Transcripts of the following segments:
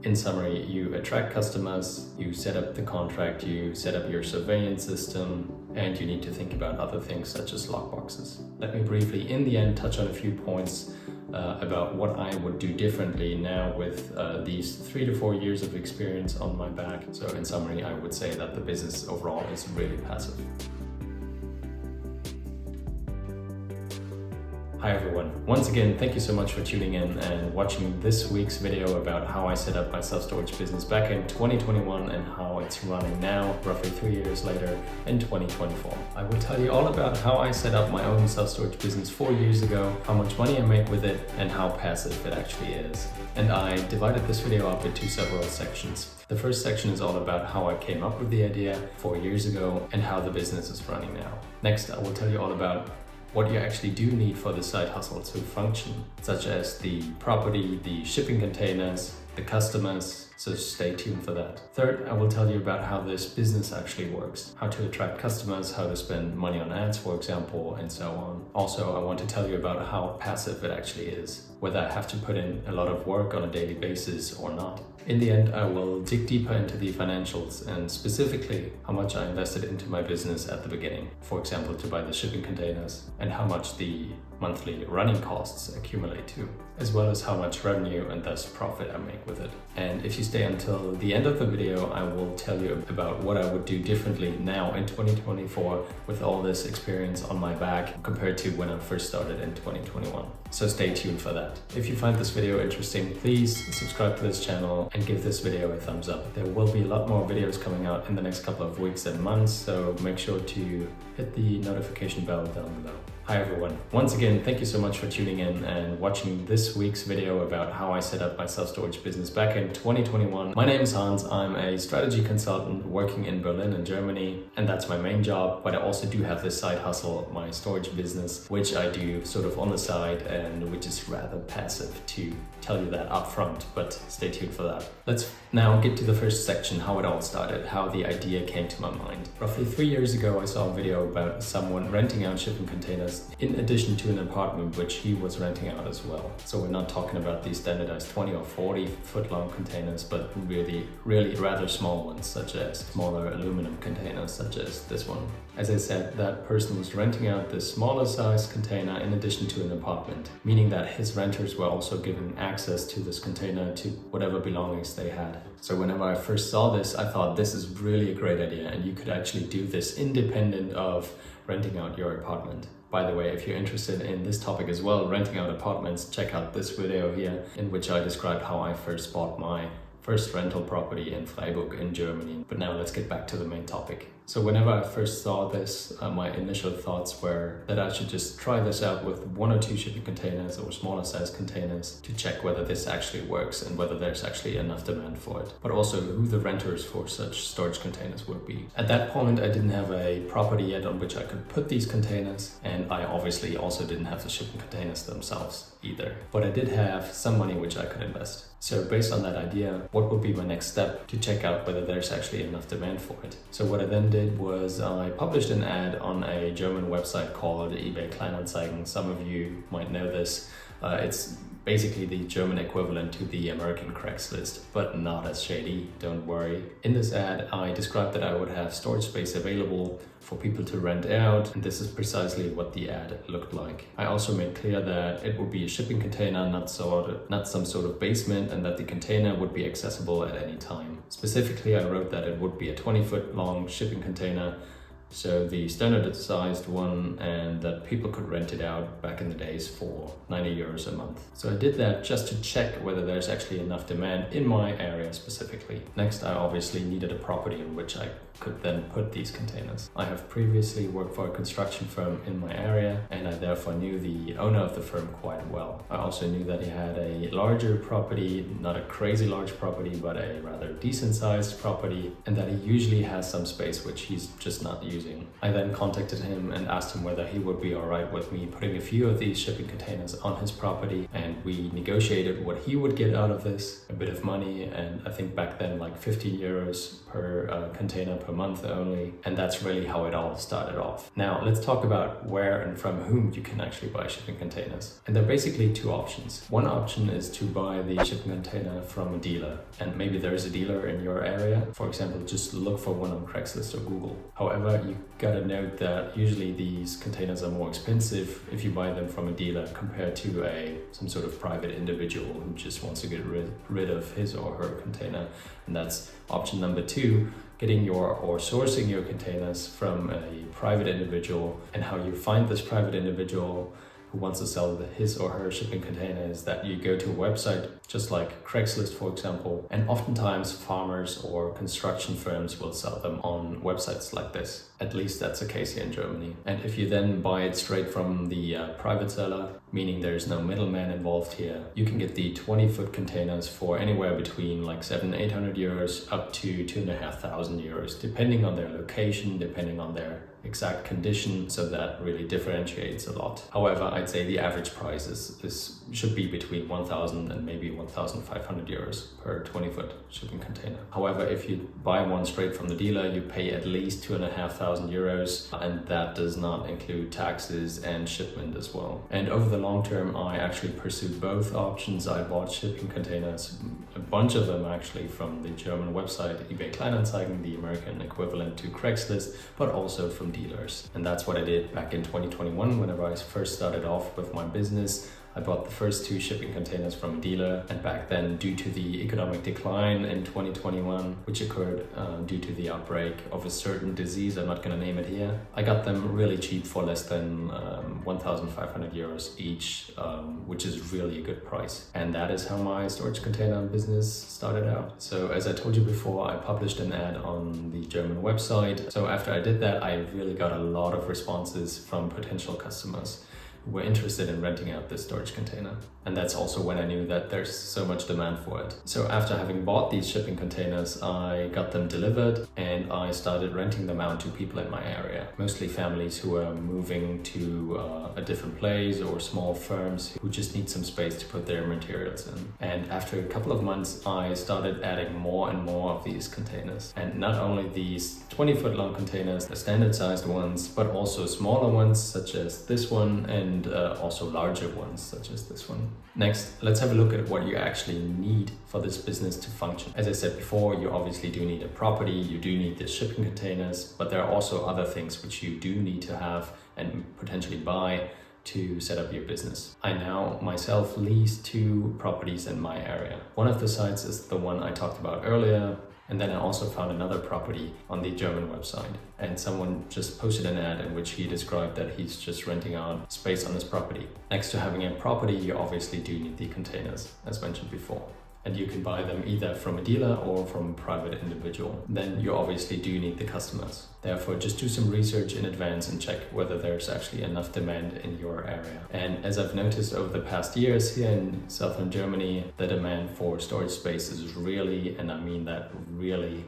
In summary, you attract customers, you set up the contract, you set up your surveillance system, and you need to think about other things such as lockboxes. Let me briefly, in the end, touch on a few points about what I would do differently now with these 3 to 4 years of experience on my back. So in summary, I would say that the business overall is really passive. Hi everyone, once again thank you so much for tuning in and watching this week's video about how I set up my self-storage business back in 2021 and how it's running now, roughly 3 years later in 2024. I will tell you all about how I set up my own self-storage business 4 years ago, how much money I make with it, and how passive it actually is. And I divided this video up into several sections. The first section is all about how I came up with the idea 4 years ago and how the business is running now. Next, I will tell you all about what you actually do need for the side hustle to function, such as the property, the shipping containers, the customers, so stay tuned for that. Third, I will tell you about how this business actually works, how to attract customers, how to spend money on ads, for example, and so on. Also, I want to tell you about how passive it actually is, whether I have to put in a lot of work on a daily basis or not. In the end, I will dig deeper into the financials and specifically how much I invested into my business at the beginning, for example, to buy the shipping containers, and how much the monthly running costs accumulate to, as well as how much revenue and thus profit I make with it. And if you stay until the end of the video, I will tell you about what I would do differently now in 2024 with all this experience on my back compared to when I first started in 2021. So stay tuned for that. If you find this video interesting, please subscribe to this channel and give this video a thumbs up. There will be a lot more videos coming out in the next couple of weeks and months, so make sure to hit the notification bell down below. Hi everyone, once again thank you so much for tuning in and watching this week's video about how I set up my self-storage business back in 2021. My name is Hans, I'm a strategy consultant working in Berlin in Germany, and that's my main job, but I also do have this side hustle, my storage business, which I do sort of on the side and which is rather passive, to tell you that up front, but stay tuned for that. Let's now get to the first section, how it all started, how the idea came to my mind. Roughly 3 years ago I saw a video about someone renting out shipping containers in addition to an apartment which he was renting out as well. So we're not talking about these standardized 20 or 40 foot long containers, but really rather small ones, such as smaller aluminum containers such as this one. As I said, that person was renting out this smaller size container in addition to an apartment, meaning that his renters were also given access to this container to whatever belongings they had. So whenever I first saw this, I thought this is really a great idea and you could actually do this independent of renting out your apartment. By the way, if you're interested in this topic as well, renting out apartments, check out this video here in which I described how I first bought my first rental property in Freiburg in Germany. But now let's get back to the main topic. So whenever I first saw this, my initial thoughts were that I should just try this out with 1 or 2 shipping containers or smaller size containers to check whether this actually works and whether there's actually enough demand for it, but also who the renters for such storage containers would be. At that point, I didn't have a property yet on which I could put these containers, and I obviously also didn't have the shipping containers themselves either, but I did have some money which I could invest. So based on that idea, what would be my next step to check out whether there's actually enough demand for it? So what I then did was I published an ad on a German website called eBay Kleinanzeigen. Some of you might know this. It's basically the German equivalent to the American Craigslist, but not as shady, don't worry. In this ad, I described that I would have storage space available for people to rent out, and this is precisely what the ad looked like. I also made clear that it would be a shipping container, not some sort of basement, and that the container would be accessible at any time. Specifically, I wrote that it would be a 20-foot long shipping container, so the standard-sized one, and that people could rent it out back in the days for 90 euros a month. So I did that just to check whether there's actually enough demand in my area specifically. Next, I obviously needed a property in which I could then put these containers. I have previously worked for a construction firm in my area, and I therefore knew the owner of the firm quite well. I also knew that he had a larger property, not a crazy large property, but a rather decent sized property, and that he usually has some space which he's just not using using. I then contacted him and asked him whether he would be alright with me putting a few of these shipping containers on his property, and we negotiated what he would get out of this, a bit of money, and I think back then like 15 euros per container per month only, and that's really how it all started off. Now let's talk about where and from whom you can actually buy shipping containers. And there are basically two options. One option is to buy the shipping container from a dealer, and maybe there is a dealer in your area. For example, just look for one on Craigslist or Google. However, you gotta note that usually these containers are more expensive if you buy them from a dealer compared to some sort of private individual who just wants to get rid of his or her container. And that's option number two, getting or sourcing your containers from a private individual. And how you find this private individual who wants to sell his or her shipping container is that you go to a website just like Craigslist, for example, and oftentimes farmers or construction firms will sell them on websites like this. At least that's the case here in Germany. And if you then buy it straight from the private seller, meaning there's no middleman involved here, you can get the 20-foot containers for anywhere between like 700-800 euros up to 2,500 euros, depending on their location, depending on their exact condition, so that really differentiates a lot. However, I'd say the average price should be between 1,000 and maybe 1,500 euros per 20-foot shipping container. However, if you buy one straight from the dealer, you pay at least 2,500 euros, and that does not include taxes and shipment as well. And over the long term, I actually pursued both options. I bought shipping containers, a bunch of them actually, from the German website eBay Kleinanzeigen, the American equivalent to Craigslist, but also from dealers. And that's what I did back in 2021 whenever I first started off with my business. I bought the first 2 shipping containers from a dealer, and back then, due to the economic decline in 2021, which occurred due to the outbreak of a certain disease, I'm not going to name it here, I got them really cheap for less than 1,500 euros each, which is really a good price. And that is how my storage container business started out. So as I told you before, I published an ad on the German website. So after I did that, I really got a lot of responses from potential customers who were interested in renting out this storage container. And that's also when I knew that there's so much demand for it. So after having bought these shipping containers, I got them delivered and I started renting them out to people in my area, mostly families who are moving to a different place, or small firms who just need some space to put their materials in. And after a couple of months, I started adding more and more of these containers. And not only these 20-foot long containers, the standard sized ones, but also smaller ones such as this one, and also larger ones such as this one. Next, let's have a look at what you actually need for this business to function. As I said before, you obviously do need a property, you do need the shipping containers, but there are also other things which you do need to have and potentially buy to set up your business. I now myself lease 2 properties in my area. One of the sites is the one I talked about earlier, and then I also found another property on the German website, and someone just posted an ad in which he described that he's just renting out space on his property. Next to having a property, you obviously do need the containers, as mentioned before. And you can buy them either from a dealer or from a private individual. Then you obviously do need the customers. Therefore, just do some research in advance and check whether there's actually enough demand in your area. And as I've noticed over the past years here in southern Germany, the demand for storage space is really, and I mean that really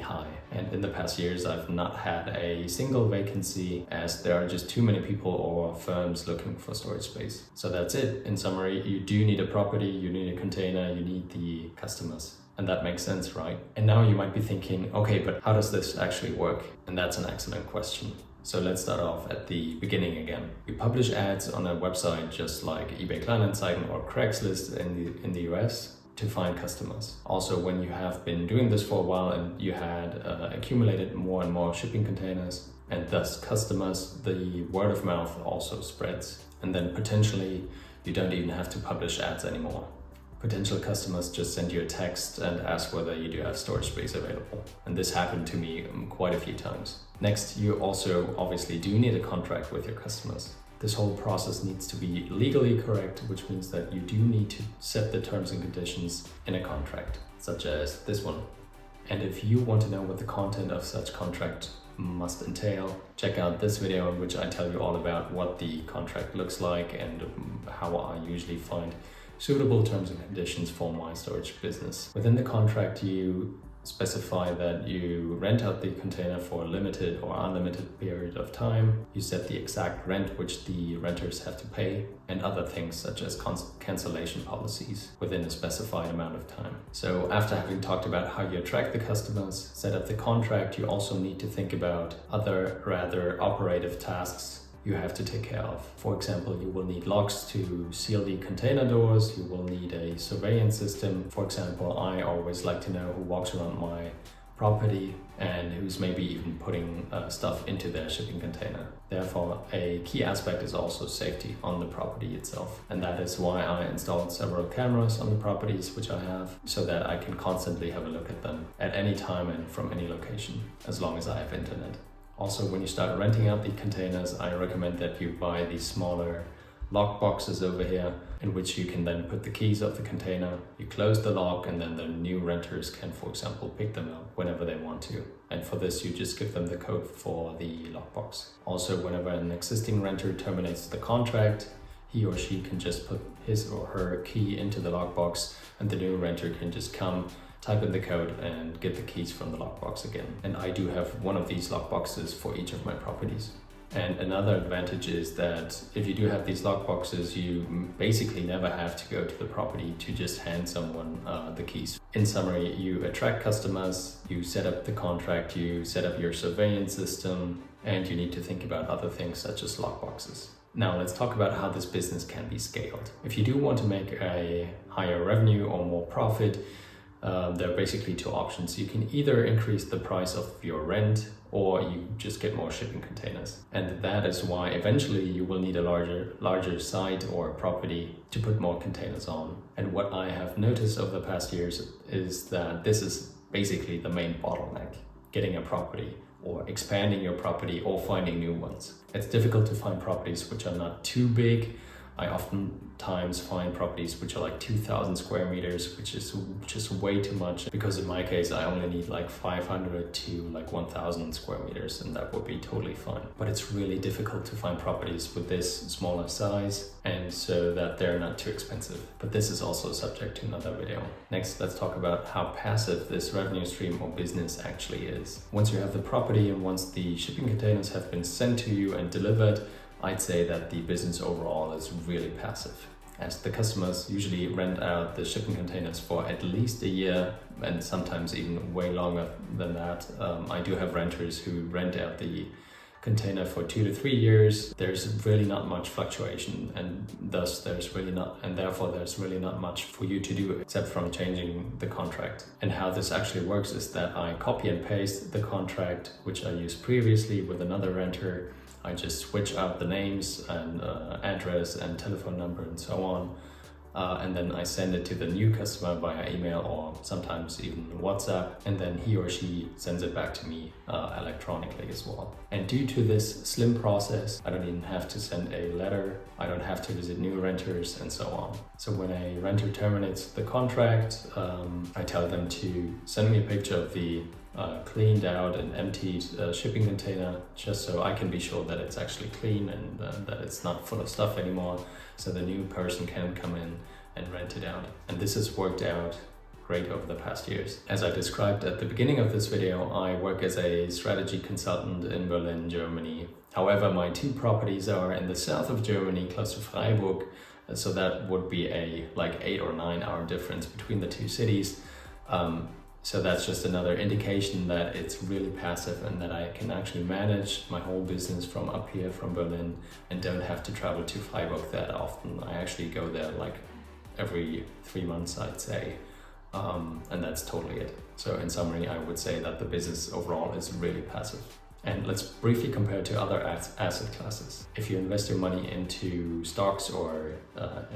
high. And in the past years, I've not had a single vacancy, as there are just too many people or firms looking for storage space. So that's it. In summary, you do need a property, you need a container, you need the customers. And that makes sense, right? And now you might be thinking, okay, but how does this actually work? And that's an excellent question. So let's start off at the beginning again. We publish ads on a website just like eBay Kleinanzeigen or Craigslist in the US to find customers. Also, when you have been doing this for a while and you had accumulated more and more shipping containers and thus customers, the word of mouth also spreads. And then potentially you don't even have to publish ads anymore. Potential customers just send you a text and ask whether you do have storage space available. And this happened to me quite a few times. Next, you also obviously do need a contract with your customers. This whole process needs to be legally correct, which means that you do need to set the terms and conditions in a contract, such as this one. And if you want to know what the content of such contract must entail, check out this video in which I tell you all about what the contract looks like and how I usually find suitable terms and conditions for my storage business. Within the contract, you specify that you rent out the container for a limited or unlimited period of time. You set the exact rent which the renters have to pay, and other things such as cancellation policies within a specified amount of time. So after having talked about how you attract the customers, set up the contract, you also need to think about other rather operative tasks you have to take care of. For example, you will need locks to seal the container doors, you will need a surveillance system. For example, I always like to know who walks around my property and who's maybe even putting stuff into their shipping container. Therefore, a key aspect is also safety on the property itself. And that is why I installed several cameras on the properties which I have, so that I can constantly have a look at them at any time and from any location, as long as I have internet. Also, when you start renting out the containers, I recommend that you buy these smaller lock boxes over here, in which you can then put the keys of the container, you close the lock, and then the new renters can, for example, pick them up whenever they want to. And for this, you just give them the code for the lockbox. Also, whenever an existing renter terminates the contract, he or she can just put his or her key into the lockbox, and the new renter can just come, type in the code, and get the keys from the lockbox again. And I do have one of these lockboxes for each of my properties. And another advantage is that if you do have these lockboxes, you basically never have to go to the property to just hand someone the keys. In summary, you attract customers, you set up the contract, you set up your surveillance system, and you need to think about other things such as lockboxes. Now let's talk about how this business can be scaled. If you do want to make a higher revenue or more profit, there are basically two options. You can either increase the price of your rent, or you just get more shipping containers. And that is why eventually you will need a larger site or property to put more containers on. And what I have noticed over the past years is that this is basically the main bottleneck: getting a property, or expanding your property, or finding new ones. It's difficult to find properties which are not too big. I oftentimes find properties which are like 2,000 square meters, which is just way too much, because in my case, I only need like 500 to like 1,000 square meters, and that would be totally fine. But it's really difficult to find properties with this smaller size, and so that they're not too expensive. But this is also subject to another video. Next, let's talk about how passive this revenue stream or business actually is. Once you have the property and once the shipping containers have been sent to you and delivered, I'd say that the business overall is really passive, as the customers usually rent out the shipping containers for at least a year, and sometimes even way longer than that. I do have renters who rent out the container for 2 to 3 years. There's really not much fluctuation, and therefore there's really not much for you to do except from changing the contract. And how this actually works is that I copy and paste the contract which I used previously with another renter. I just switch out the names and address and telephone number and so on. And then I send it to the new customer via email or sometimes even WhatsApp, and then he or she sends it back to me electronically as well. And due to this slim process, I don't even have to send a letter, I don't have to visit new renters and so on. So when a renter terminates the contract, I tell them to send me a picture of the cleaned out and emptied shipping container, just so I can be sure that it's actually clean and that it's not full of stuff anymore, so the new person can come in and rent it out. And this has worked out great over the past years. As I described at the beginning of this video, I work as a strategy consultant in Berlin, Germany. However, my 2 properties are in the south of Germany, close to Freiburg, so that would be a like 8 or 9 hour difference between the 2 cities. So that's just another indication that it's really passive and that I can actually manage my whole business from up here, from Berlin, and don't have to travel to Freiburg that often. I actually go there like every 3 months, I'd say, and that's totally it. So in summary, I would say that the business overall is really passive. And let's briefly compare to other asset classes. If you invest your money into stocks or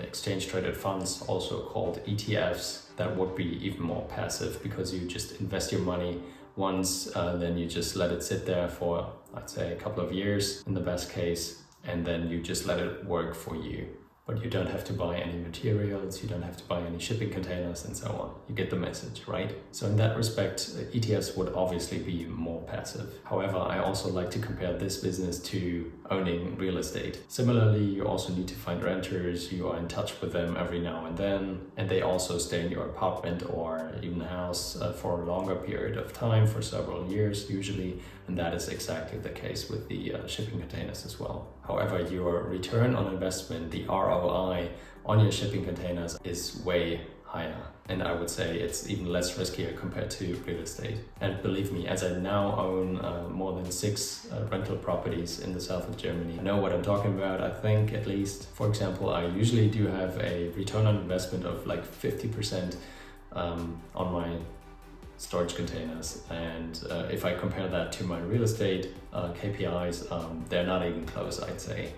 exchange traded funds, also called ETFs, that would be even more passive, because you just invest your money once, then you just let it sit there for, I'd say, a couple of years in the best case, and then you just let it work for you. But you don't have to buy any materials, you don't have to buy any shipping containers and so on. You get the message, right? So in that respect, ETFs would obviously be more passive. However, I also like to compare this business to owning real estate. Similarly, you also need to find renters, you are in touch with them every now and then, and they also stay in your apartment or even house house for a longer period of time, for several years usually, and that is exactly the case with the shipping containers as well. However, your return on investment, the ROI on your shipping containers, is way higher, and I would say it's even less riskier compared to real estate. And believe me, as I now own more than 6 rental properties in the south of Germany, I know what I'm talking about. I think, at least, for example, I usually do have a return on investment of like 50% on my storage containers, and if I compare that to my real estate KPIs, they're not even close, I'd say.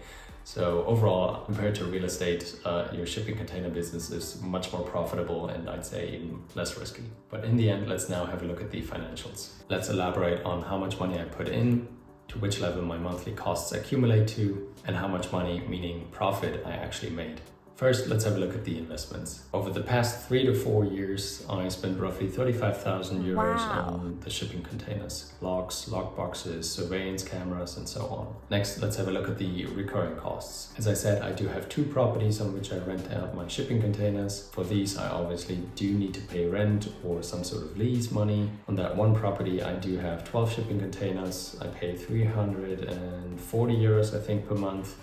So overall, compared to real estate, your shipping container business is much more profitable and I'd say even less risky. But in the end, let's now have a look at the financials. Let's elaborate on how much money I put in, to which level my monthly costs accumulate to, and how much money, meaning profit, I actually made. First, let's have a look at the investments. Over the past 3 to 4 years, I spent roughly 35,000 euros on the shipping containers, locks, lock boxes, surveillance cameras, and so on. Next, let's have a look at the recurring costs. As I said, I do have 2 properties on which I rent out my shipping containers. For these, I obviously do need to pay rent or some sort of lease money. On that one property, I do have 12 shipping containers. I pay 340 euros, I think, per month,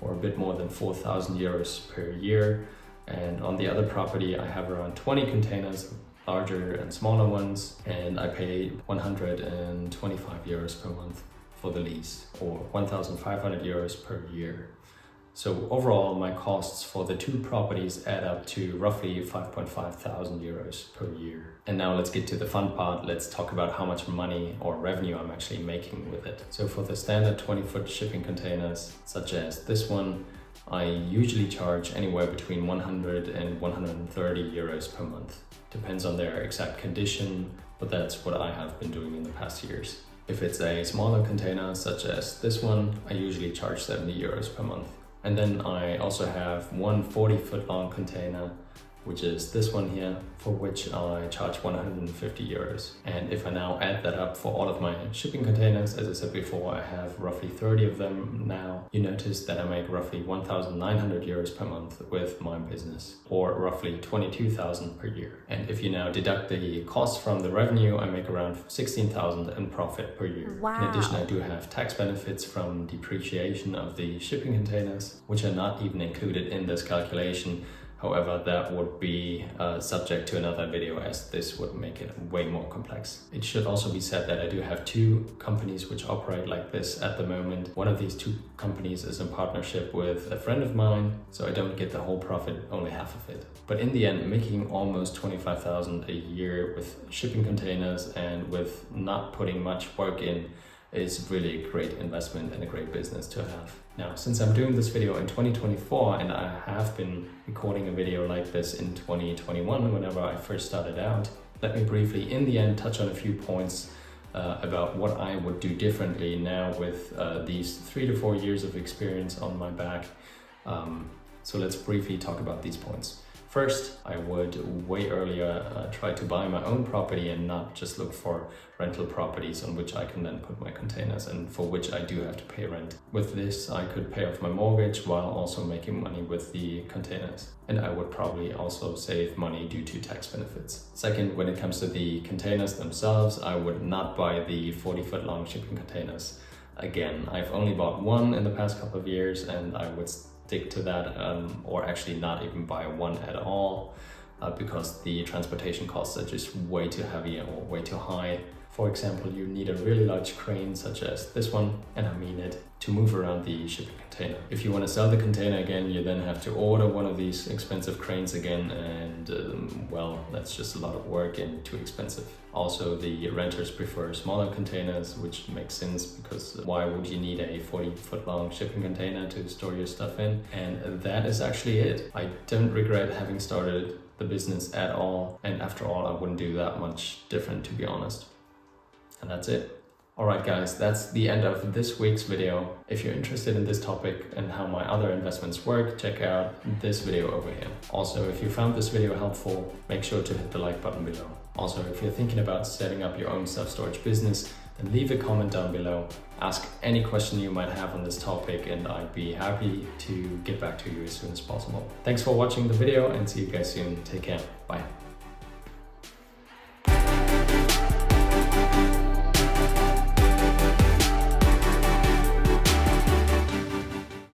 or a bit more than 4,000 euros per year. And on the other property, I have around 20 containers, larger and smaller ones, and I pay 125 euros per month for the lease, or 1,500 euros per year. So overall, my costs for the 2 properties add up to roughly 5.5 thousand euros per year. And now let's get to the fun part. Let's talk about how much money or revenue I'm actually making with it. So for the standard 20-foot shipping containers, such as this one, I usually charge anywhere between 100 and 130 euros per month. Depends on their exact condition, but that's what I have been doing in the past years. If it's a smaller container, such as this one, I usually charge 70 euros per month. And then I also have one 40-foot long container, which is this one here, for which I charge 150 euros. And if I now add that up for all of my shipping containers, as I said before, I have roughly 30 of them now. You notice that I make roughly 1,900 euros per month with my business, or roughly 22,000 per year. And if you now deduct the costs from the revenue, I make around 16,000 in profit per year. Wow. In addition, I do have tax benefits from depreciation of the shipping containers, which are not even included in this calculation. However, that would be subject to another video, as this would make it way more complex. It should also be said that I do have 2 companies which operate like this at the moment. One of these 2 companies is in partnership with a friend of mine, so I don't get the whole profit, only half of it. But in the end, making almost 25,000 a year with shipping containers and with not putting much work in is really a great investment and a great business to have. Now, since I'm doing this video in 2024 and I have been recording a video like this in 2021 whenever I first started out, let me briefly in the end touch on a few points about what I would do differently now with these 3 to 4 years of experience on my back. So let's briefly talk about these points. First, I would way earlier try to buy my own property and not just look for rental properties on which I can then put my containers and for which I do have to pay rent. With this, I could pay off my mortgage while also making money with the containers. And I would probably also save money due to tax benefits. Second, when it comes to the containers themselves, I would not buy the 40-foot long shipping containers. Again, I've only bought one in the past couple of years, and I would stick to that, or actually not even buy one at all, because the transportation costs are just way too heavy or way too high. For example, you need a really large crane such as this one, and I mean it, to move around the shipping container. If you want to sell the container again, you then have to order one of these expensive cranes again, and well, that's just a lot of work and too expensive. Also, the renters prefer smaller containers, which makes sense, because why would you need a 40-foot long shipping container to store your stuff in? And that is actually it. I don't regret having started the business at all, and after all, I wouldn't do that much different, to be honest. And that's it. Alright guys, that's the end of this week's video. If you're interested in this topic and how my other investments work, check out this video over here. Also, if you found this video helpful, make sure to hit the like button below. Also, if you're thinking about setting up your own self-storage business, then leave a comment down below. Ask any question you might have on this topic, and I'd be happy to get back to you as soon as possible. Thanks for watching the video, and see you guys soon. Take care. Bye.